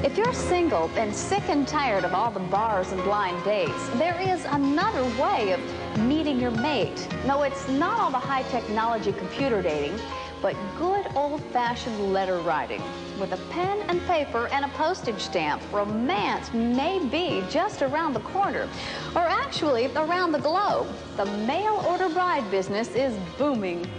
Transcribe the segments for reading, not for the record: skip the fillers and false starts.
If you're single and sick and tired of all the bars and blind dates, there is another way of meeting your mate. No, it's not all the high technology computer dating, but good old-fashioned letter writing. With a pen and paper and a postage stamp, romance may be just around the corner, or actually around the globe. The mail-order bride business is booming.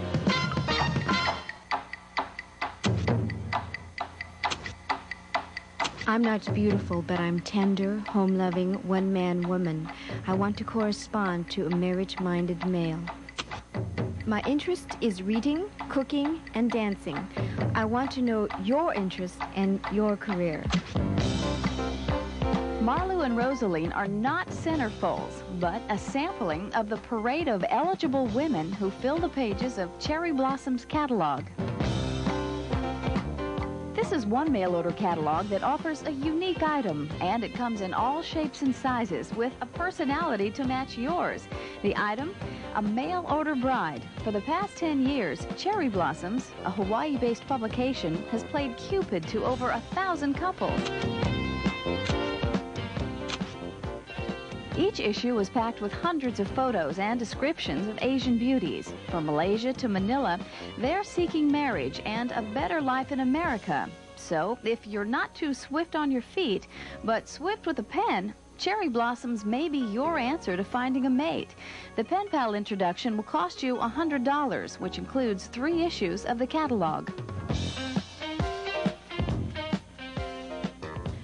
I'm not beautiful, but I'm tender, home-loving, one-man woman. I want to correspond to a marriage-minded male. My interest is reading, cooking, and dancing. I want to know your interest and your career. Marlou and Rosaline are not centerfolds, but a sampling of the parade of eligible women who fill the pages of Cherry Blossom's catalog. This is one mail-order catalog that offers a unique item, and it comes in all shapes and sizes with a personality to match yours. The item, a mail-order bride. For the past 10 years, Cherry Blossoms, a Hawaii-based publication, has played Cupid to over 1,000 couples. Each issue was packed with hundreds of photos and descriptions of Asian beauties. From Malaysia to Manila, they're seeking marriage and a better life in America. So, if you're not too swift on your feet, but swift with a pen, Cherry Blossoms may be your answer to finding a mate. The Pen Pal introduction will cost you $100, which includes 3 issues of the catalog.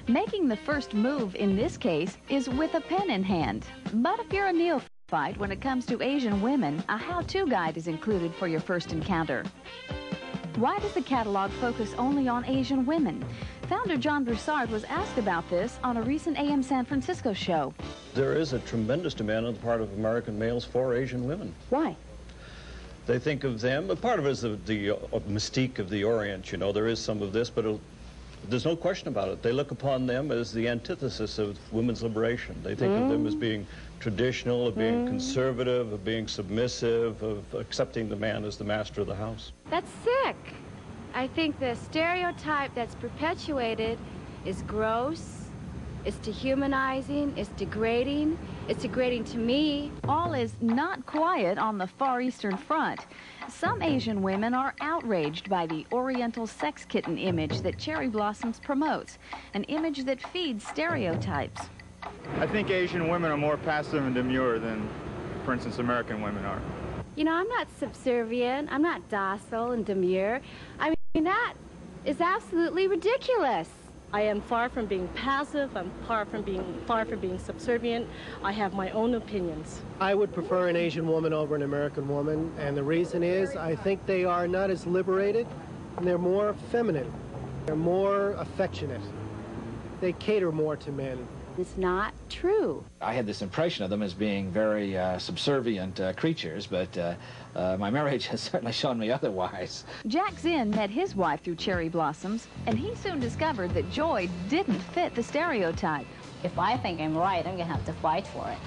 Making the first move in this case is with a pen in hand. But if you're a neophyte when it comes to Asian women, a how-to guide is included for your first encounter. Why does the catalog focus only on Asian women? Founder John Broussard was asked about this on a recent AM San Francisco show. There is a tremendous demand on the part of American males for Asian women. Why? They think of them, but part of it is the mystique of the Orient, you know. There is some of this, but there's no question about it. They look upon them as the antithesis of women's liberation. They think of them as being traditional, of being conservative, of being submissive, of accepting the man as the master of the house. That's sick. I think the stereotype that's perpetuated is gross, it's dehumanizing, it's degrading to me. All is not quiet on the Far Eastern Front. Some Asian women are outraged by the Oriental sex kitten image that Cherry Blossoms promotes, an image that feeds stereotypes. I think Asian women are more passive and demure than, for instance, American women are. You know, I'm not subservient, I'm not docile and demure. I mean, that is absolutely ridiculous. I am far from being passive. I'm far from being subservient. I have my own opinions. I would prefer an Asian woman over an American woman, and the reason is I think they are not as liberated, and they're more feminine. They're more affectionate. They cater more to men. It's not true. I had this impression of them as being very subservient creatures, but my marriage has certainly shown me otherwise. Jack Zinn met his wife through Cherry Blossoms, and he soon discovered that Joy didn't fit the stereotype. If I think I'm right, I'm going to have to fight for it.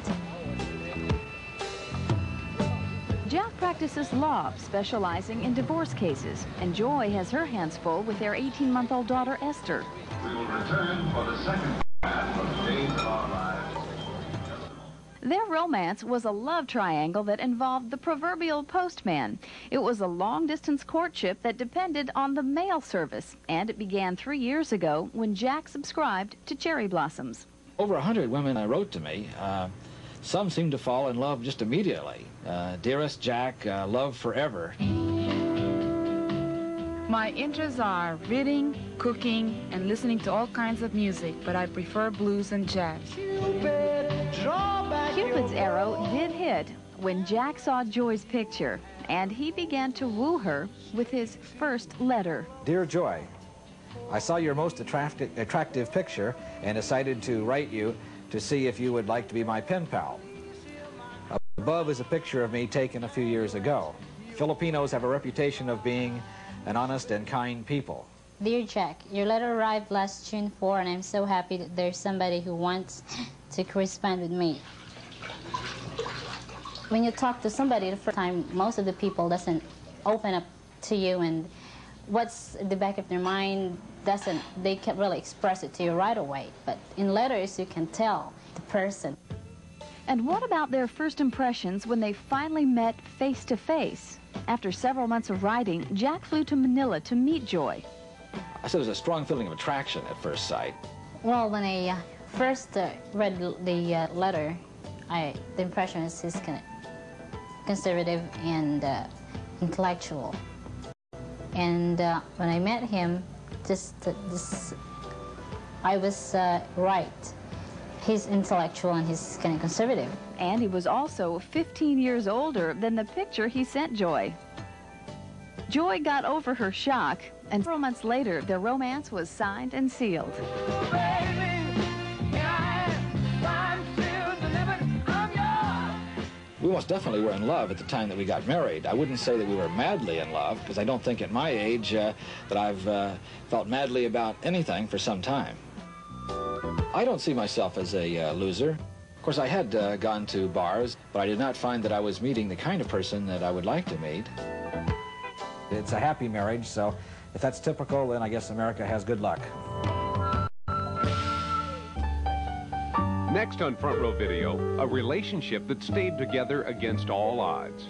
Jack practices law, specializing in divorce cases, and Joy has her hands full with their 18-month-old daughter, Esther. We will return for the second half of Days of Our Lives. Their romance was a love triangle that involved the proverbial postman. It was a long-distance courtship that depended on the mail service, and it began 3 years ago when Jack subscribed to Cherry Blossoms. Over 100 women wrote to me. Some seemed to fall in love just immediately. Dearest Jack, love forever. My interests are reading, cooking, and listening to all kinds of music, but I prefer blues and jazz. Cupid's arrow did hit when Jack saw Joy's picture, and he began to woo her with his first letter. Dear Joy, I saw your most attractive picture and decided to write you to see if you would like to be my pen pal. Above is a picture of me taken a few years ago. Filipinos have a reputation of being an honest and kind people. Dear Jack, your letter arrived last June 4, and I'm so happy that there's somebody who wants to correspond with me. When you talk to somebody the first time, most of the people doesn't open up to you and what's at the back of their mind they can't really express it to you right away. But in letters, you can tell the person. And what about their first impressions when they finally met face to face? After several months of writing, Jack flew to Manila to meet Joy. I said there's a strong feeling of attraction at first sight. Well, when I first read the letter, the impression is he's conservative and intellectual. And when I met him, I was right. He's intellectual and he's kind of conservative. And he was also 15 years older than the picture he sent Joy. Joy got over her shock, and several months later, their romance was signed and sealed. We most definitely were in love at the time that we got married. I wouldn't say that we were madly in love, because I don't think at my age that I've felt madly about anything for some time. I don't see myself as a loser. Of course, I had gone to bars, but I did not find that I was meeting the kind of person that I would like to meet. It's a happy marriage, so if that's typical, then I guess America has good luck. Next on Front Row Video, a relationship that stayed together against all odds.